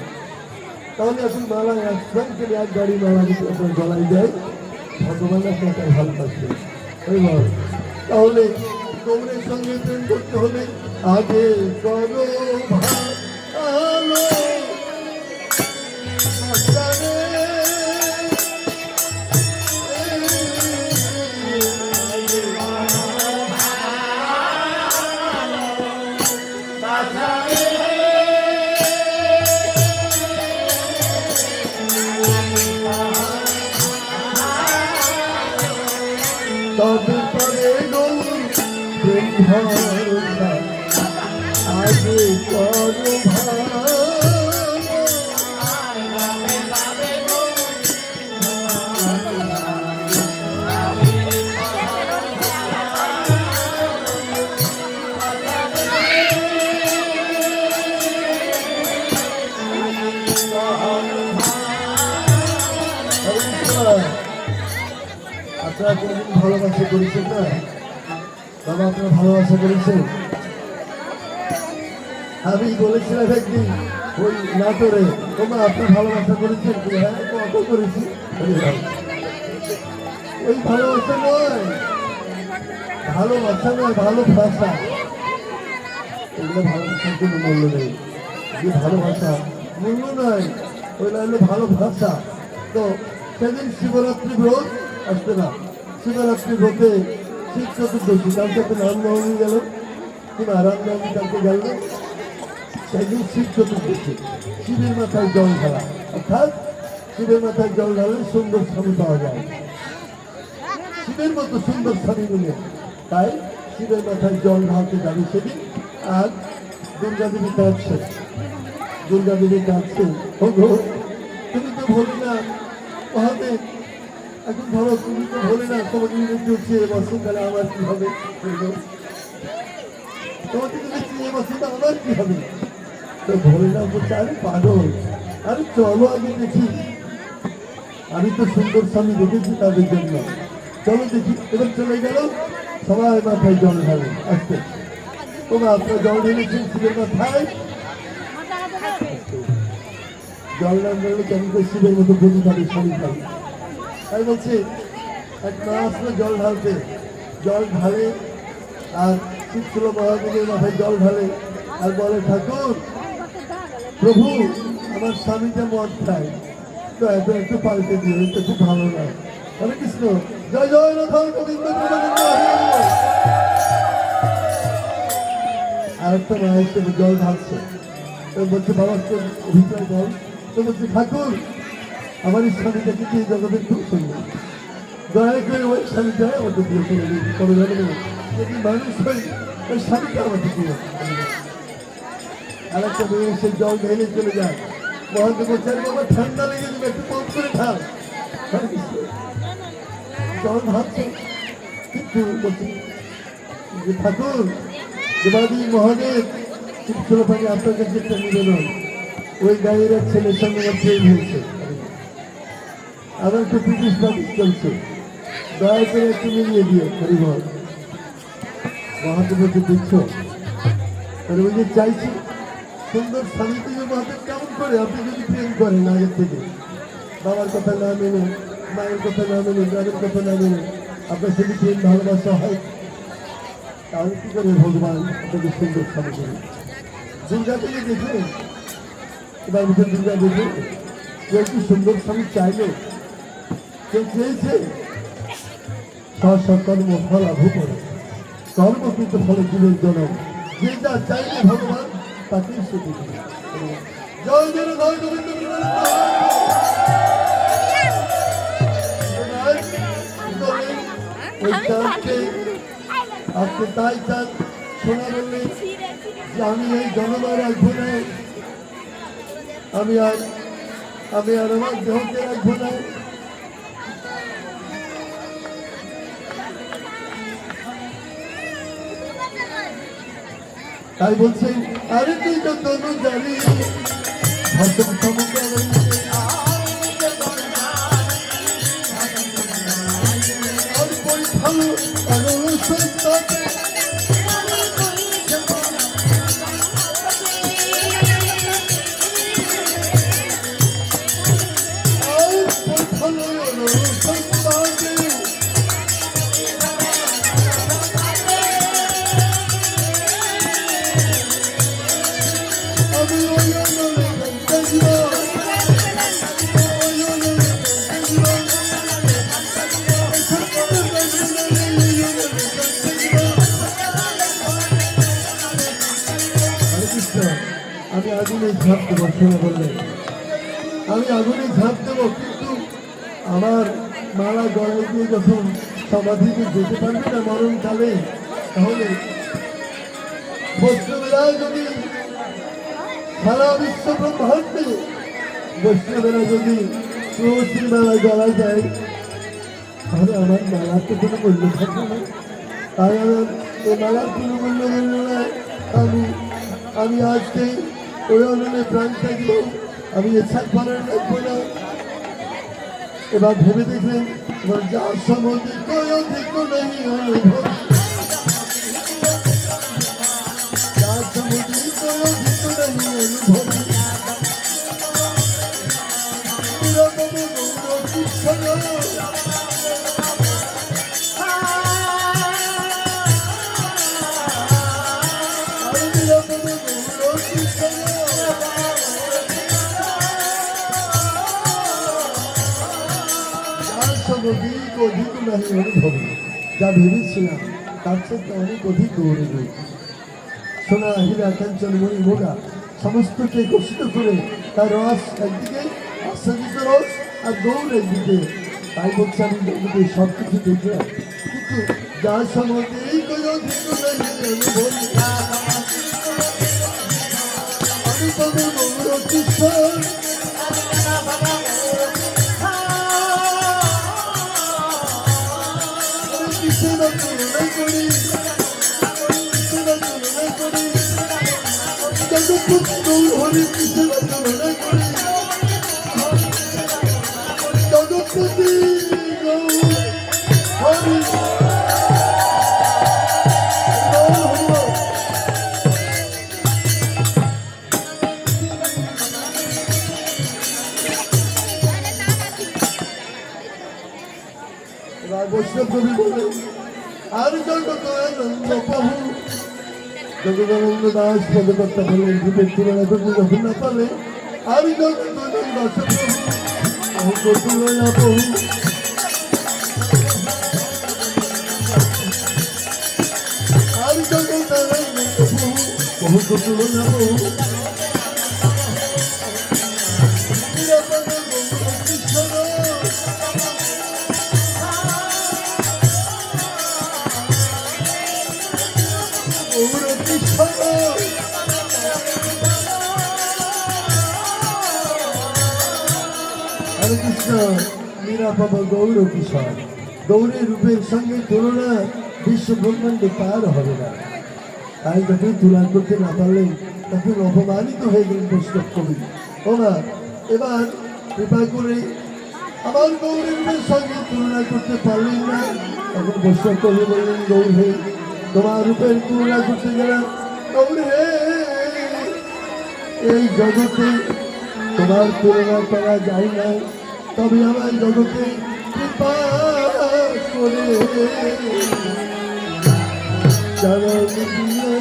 তাহলে এখন মালা একজন থেকে এক গাড়ি মালা যদি আপনার গলায় দেয়, ভগবান আপনাকে ভালোবাসবে। তাহলে গৌরের সঙ্গে প্রেম করতে হলে আগে করো ভালো। তবে পরে গৌর প্রেম ভরসা, আগে করো ভালো। আপনারা কোনদিন ভালোবাসা করেছেন না? বাবা আপনারা ভালোবাসা করেছেন? আমি বলেছিলাম একদিন ওই নাটোরে, তোমরা আপনার ভালোবাসা করেছেন? হ্যাঁ কত করেছি। ওই ভালোবাসা নয়, ভালোবাসা নয়, ভালোবাসা। এগুলো ভালোবাসার কোনো মূল্য নেই। যে ভালোবাসা মূল্য নয়, ওইটা হলো ভালোবাসা। তো সেদিন শিবরাত্রি ব্রত আসবে না, শিবরাত্রি ব্রতে শিব চতুর্দশী, কালকে তো রামনবমী গেল কিংবা রামনবমী কালকে গেল, সেদিন শিব চতুর্দশী। শিবের মাথায় জল ঢালা, অর্থাৎ শিবের মাথায় জল ঢালে সুন্দর স্বামী পাওয়া যায়, শিবের মতো সুন্দর স্বামী মিলে। তাই শিবের মাথায় জল ঢালতে যাবে সেদিন। আর দুর্গা দেবী কাঁদছে, দুর্গা দেবী কাঁদছে, তুমি তো ভুলি না মহাদেব, এখন ধরো তুমি তো ভুলি না, তোমাকে দেখছি বসন্তকালে আমার কি হবে, তোমাকে দেখছি এ বসন্ত আমার কি হবে? তো ভুলি না বলছে আরে পাগল, আরে চলো আগে দেখি, আমি তো সুন্দর স্বামী দেখেছি তাদের জন্য, চলো দেখি। এবার চলে গেল, সবাই মাথায় জল ঢালে। আসতে তোমরা আপনার জল ঢেলেছেন শিবের মাথায়, জল না ঢাললে কেমন করে শিবের মতো বুঝি পাবে, স্বামী পাবে। তাই বলছে এক মা আসলো জল ঢালতে, জল ঢালে আর শিবছিল মহাদেবের মাথায় জল ঢালে আর বলে ঠাকুর প্রভু আমার স্বামীটা মদ খায়, তো এত একটু পাল্টে দিয়ে, এটা খুব ভালো না। হরে কৃষ্ণ, জয় জয় রাধা গোবিন্দ গোবিন্দ। আর একটা মা এসে জল ঢালছে, তো বলছে বাবা তোর অভিপ্রায় বল। তো বলছে ঠাকুর আমার এই স্বামীটাকে কি জগতের খুব সুন্দর, দয়া করে ওই স্বামীটা আমাকে দিয়ে চলে দিন, তবে জানেন যদি মানুষ হয় ওই স্বামীটা আমাকে দিয়ে। আর একটা মেয়ে এসে জল ঢেলে চলে যায়, মহাদেব বলছে বাবা ঠান্ডা লেগে যাবে, একটু কম করে ঢাল। জল ঢালছে কিন্তু বলছে যে ঠাকুর দেবাদি মহাদেব চিত্র পানি আপনার কাছে একটা নিবেদন, ওই গায়ের এক ছেলের সঙ্গে আমার প্রেম হয়েছে, আমার একটু ব্রিটিশ বাতিস চলছে, দয়া করে একটু মিলিয়ে দিয়ে হরিবল। মহাদেবকে দিচ্ছ ওই যে চাইছি সুন্দর স্বামী থেকে মহাদেব কেমন করে, আপনি যদি প্রেম করেন আগের থেকে বাবার কথা না মেনে, মায়ের কথা না মেনে, গ্রামের কথা না মেনে আপনার যদি প্রেম ভালোবাসা হয়, তাহলে কি করে ভগবান আপনাকে সুন্দর স্বামী করে? দুর্গা থেকে দেখুন, এবার মুখে দুর্গা দেখুন, কেউ কি সুন্দর স্বামী চাইলো? কেউ চেয়েছে? কর্ম ফল লাভ করে, কর্মকৃত ফলে জীবের জনম, যে যা চাইলে ভগবান তাকেই সে দিবে। জয় গুরু জয় গোবিন্দ। আজকে তাই চান শোনা বললে যে আমি এই জনমা রাখবো না, আমি আর আমার দেহকে রাখবো না। তাই বলছেন আরে তুই তো তনু জানি ভাষণ ক্ষমতা আমি আগুনে ঝাঁপ দেবো, শোনা বললেন আমি আগুনে ঝাঁপ দেবো, কিন্তু আমার মালা গলায় দিয়ে যখন সমাধিতে যেতে পারবে না মরণকালে, তাহলে বৈষ্ণবেরাই যদি সারা বিশ্ব ব্রহ্মাণ্ডে বৈষ্ণবেরা যদি তুলসীর মেলা গলায় যায়, তাহলে আমার মালার তো কোনো মূল্য থাকবে না। তাই আমার এই মালার কোনো মূল্য রইল না। আমি আজকে ওই অনলে প্রাণ থাকবো, আমি এছাড় পালন রাখবো না। এবার ভেবে দেখলেন এবার যার সম্বন্ধে কোনো অধিক নেই অনুভব, যার সম্বন্ধে কোনো অধিক নেই অনুভব, অধিক নাহি অনুভবে, যা ভেবেছিলাম তার থেকে অনেক অধিক দৌড়ে গই। সোনা হীরা কাঞ্চন মণি মোগা সমস্তকে ঘোষিত করে তার রস একদিকে, আশ্বাদিত রস আর দৌড় একদিকে। তাই বলছে আমি জগতে সব কিছু দেখলাম, কিন্তু যার সম্বন্ধে এই কোনো অধিক নাহি অনুভব, আমি তবে গৌর কিশোর হরি কৃষ্ণ জগৎপতি হরি বৈষ্ণব কবি বলে আর জগত আনন্দ প্রভু জগদানন্দ দাস পদকর্তা বলেন রূপের তুলনা করতে যখন না পারে আর জগদানন্দ প্রভু তুলনা প্রভু আর জগদানন্দ প্রভু বহু তুলনা প্রভু হরে কৃষ্ণ নিরাপদ গৌর কিশোর, গৌরের রূপের সঙ্গে তুলনা বিশ্ব ব্রহ্মাণ্ডে পার হবে না। তাই যখন তুলনা করতে না পারলেন তখন অপমানিত হয়ে গেলেন বৈষ্ণব কবি। ওমা এবার কৃপা করে আমার গৌরের রূপের সঙ্গে তুলনা করতে পারলেন না, তখন বৈষ্ণব কবি বললেন গৌর হে তোমার রূপের তুলনা করতে গেলাম, গৌর হে এই জগতে তোমার তুলনা করা যায় না। তবে আমার জগতে কৃপা করে চরণ দিয়ে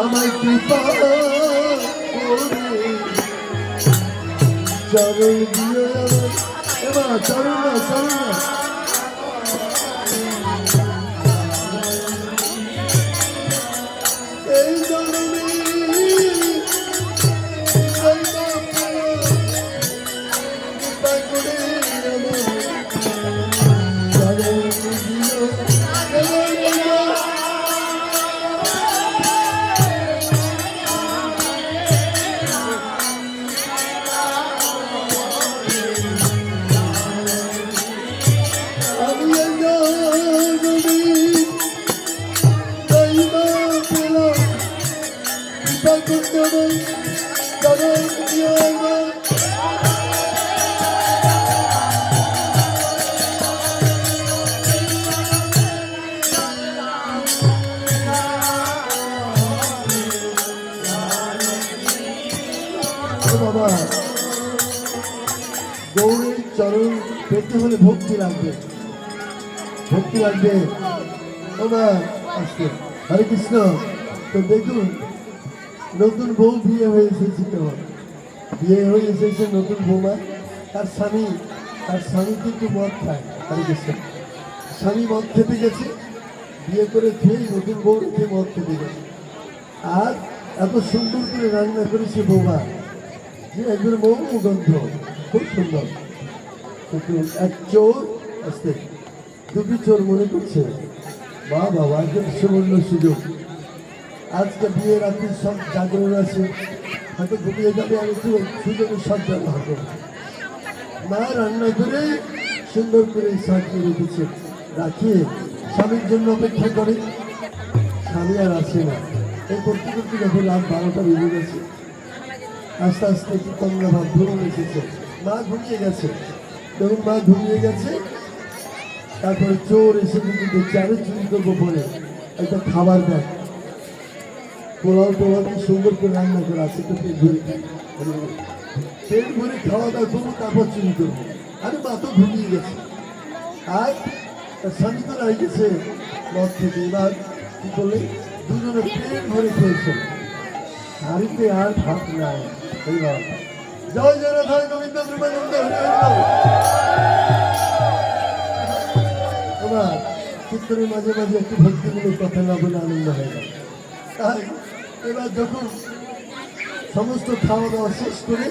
আমার কৃপা করে চরণ দিয়ে এবার চরণ না চরণ না এই জনমে কৃপা করে আমার চরণ দিয়ে বাবা গৌরীর চরণ পেতে হলে ভক্তি লাগবে বাবা আসতে হরে কৃষ্ণ তো দেখুন নতুন বউ বিয়ে হয়ে এসেছে কেমন বিয়ে হয়ে এসেছে নতুন বৌমা তার স্বামী কিন্তু মদ খায় হরে কৃষ্ণ স্বামী মদ খেতে গেছে বিয়ে করে খেয়ে নতুন বউ রেখে মদ খেতে গেছে আর এত সুন্দর করে রান্না করেছে বৌমা যে একজন মৌ গন্ধ খুব সুন্দর কিন্তু এক চোর আসতে দুটি চোর মনে করছে বাবা একজন সুবর্ণ সুযোগ আজকে বিয়ে রাত্রি সব জাগরণ আছে হয়তো ঘুমিয়ে যাবে আমি একটু সুযোগের সব ব্যবহার করবো মা রান্না করে সুন্দর করে সাজিয়ে রেখেছে রাখিয়ে স্বামীর জন্য অপেক্ষা করে স্বামী আর আসে না এই করতে করতে যখন রাত 12টা বেজে গেছে আস্তে আস্তে একটু কমলা ভাব ধরুন এসেছে মা ঘুমিয়ে গেছে যখন মা ঘুমিয়ে গেছে তারপরে চোর এসে কিন্তু দেখছে আরো চুরি করবো বলে একটা খাবার দেয় পোলাও টোলাও সুন্দর করে রান্না করে আছে তো পেট ভরে খাওয়া দাওয়া করবো তারপর চুরি করবো আরে মা তো ঘুমিয়ে গেছে আর তার স্বামী তো রাই গেছে মদ থেকে এবার কি করলে দুজনে পেট ভরে খেয়েছে হাড়িতে আর ভাত নাই এইবার জয় জয় গোবিন্দ প্রেমানন্দ এবার চিত্রের মাঝে মাঝে একটু ভক্তিমূলক কথা না বলে আনন্দ হয়ে গেল তাই এবার যখন সমস্ত খাওয়া দাওয়া শেষ করে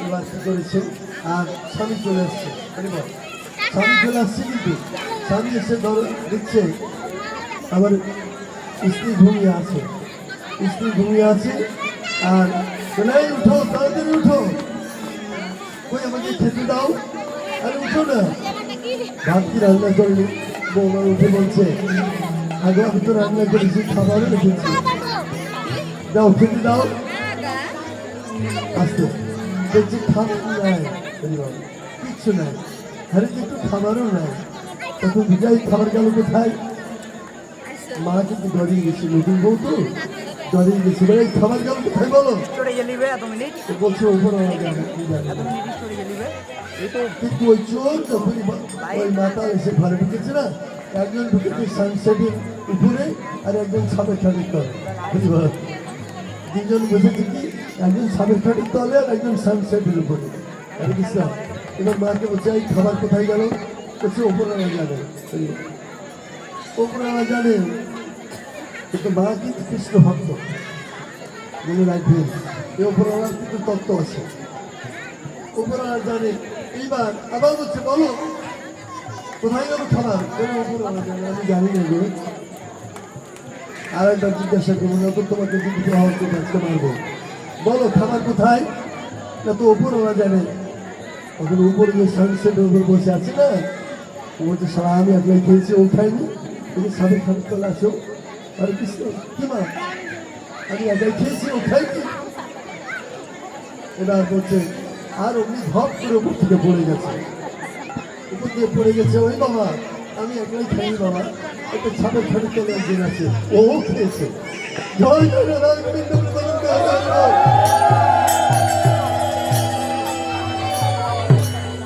এবার কি করেছে আর স্বামী চলে আসছে স্বামী চলে আসছে কিন্তু স্বামী এসে দিচ্ছে আবার স্ত্রী ঘুমিয়ে আছে আর বলে উঠো তাড়াতাড়ি উঠো ওই আমাকে খেতে দাও আরে উঠো না ভাত কি রান্না করলি বৌমা উঠে বলছে আগে আমি তো রান্না করেছি খাবারও রেখেছি দাও খেতে দাও আসতে দেখছি খাবার নাই কিচ্ছু নাই আরে একটু খাবারও নাই তখন বিজয় খাবার গেল কোথায় মা কিন্তু ডরিয়ে গেছে নতুন বউ তো ডরিয়ে গেছে এই খাবার গেল কোথায় বলো বলছে ওপর কিন্তু ওই চোর যখনই ওই মাথা এসে ঘরে ঢুকেছে না একজন ঢুকেছে সানসেটের উপরে আর একজন সাবেক খাটের তলে দুজন বসেছে কি একজন সাবেক খাটের তলে আর একজন সানসেটের উপরে আর বুঝলাম এবার মাকে বলছে এই খাবার কোথায় গেল বলছে ওপরওয়ালা জানে ওপরওয়ালা জানে কিন্তু মা কিন্তু কৃষ্ণ ভক্ত মনে রাখবেন এই ওপরওয়ালার কিন্তু তত্ত্ব আছে ওপরওয়ালা জানে এইবার আবার বলছে বলো কোথায় গেল খাবার ওপরওয়ালা জানে আমি জানি না গো আর একবার জিজ্ঞাসা করবো না তো তোমাকে যদি আজকে মারবো বলো খাবার কোথায় না তো ওপরওয়ালা জানে ওখানে উপরে যে সানসেটের উপর বসে আছে না ও বলছে সারা আমি একলাই খেয়েছি ও খাইনি তুমি সাবেক খাবার চলে আসো আর কৃষ্ণ কি মা আমি একাই খেয়েছি ও খাইনি এবার বলছে আর অমনি ধপ করে উপর থেকে পড়ে গেছে ওই বাবা আমি একলাই খাই বাবা, একটা ছাপের খাড়ি চলে একদিন আছে, ও খেয়েছে। জয় জয় রাধা গোবিন্দ গোবিন্দ জয় জয়।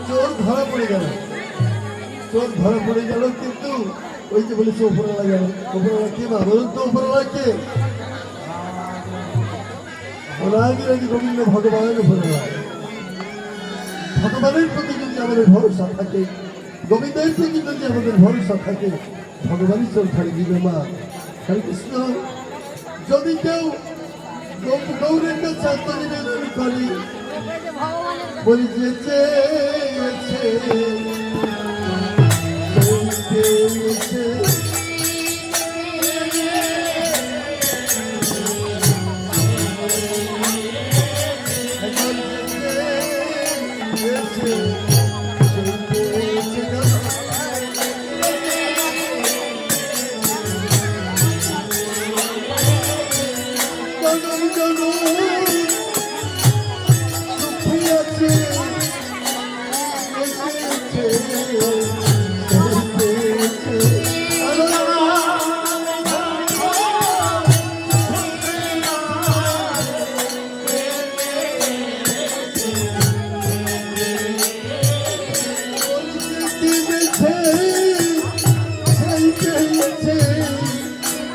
চোর ধরা পড়ে গেল, চোর ধরা পড়ে গেল, কিন্তু ওই যে বলেছে ওপরওয়ালা গেল। ওপরওয়ালা কে বা বলুন তো, ওপরওয়ালা কে? ওনাকে গোবিন্দ ভগবানের ওপরওয়ালা। ভগবানের প্রতি যদি আমাদের ভরসা থাকে, গোবিন্দের প্রতি যদি আমাদের ভরসা থাকে, ভগবানই চোর ছাড়ি দিবে মা। হরে কৃষ্ণ। যদি কেউ গৌরের কাছে আত্মনিবেদন করি, বলি যে চেয়েছে পেয়েছে,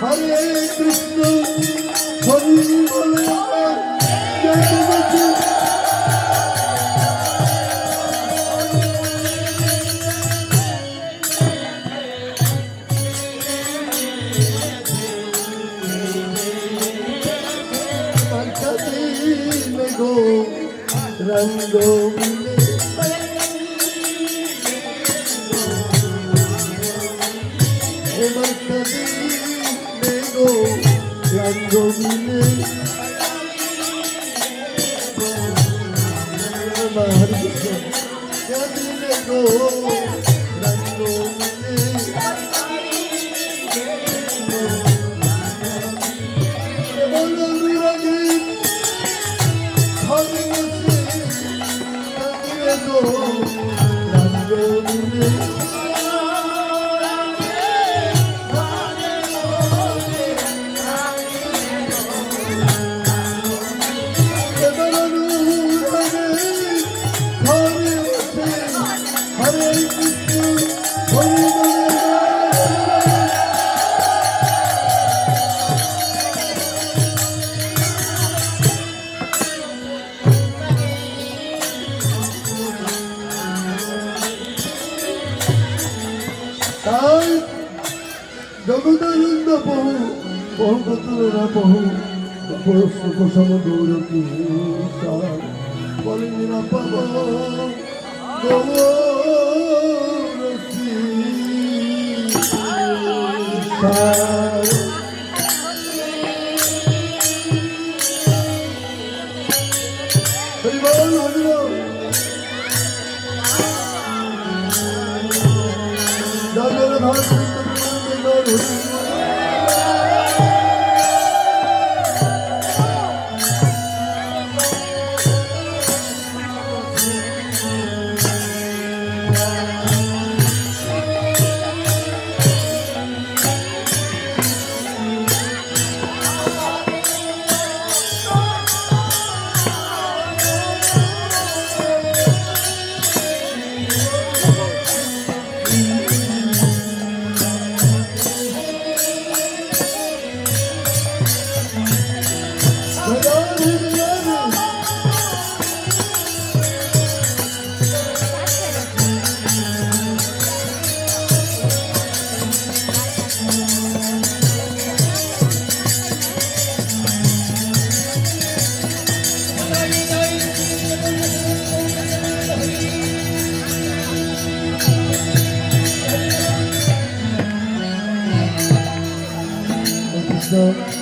হরে কৃষ্ণ হরি বলে গো রঙ্গ জগদানন্দ বহু বহু পুত্রেরা বহু সুখসম গৌরী বলে নিরাপদ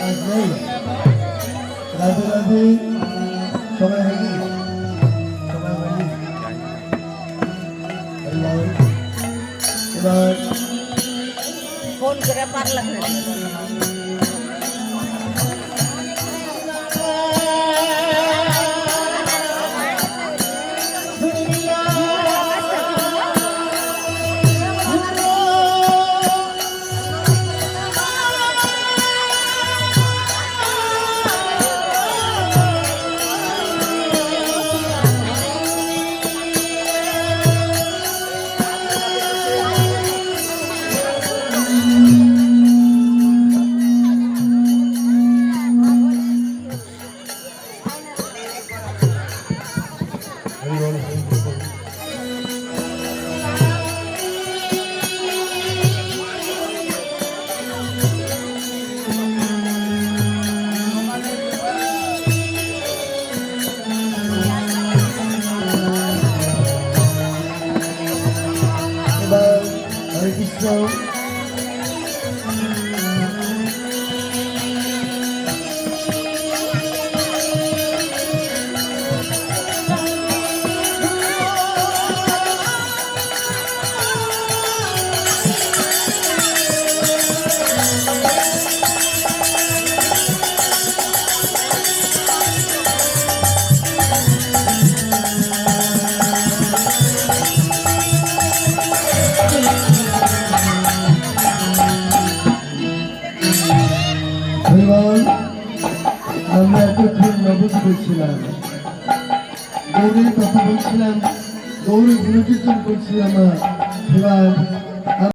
আজ নেই। রাধে রাধে। সময় হয়নি, সময় হয়নি। এবার ফোন করে পারলাম না। যাও। এবার আমরা এতক্ষণ নবদ্বীপে ছিলাম, গৌরীর কথা বলছিলাম, গৌরী গুণকীর্তন করছিলাম। এবার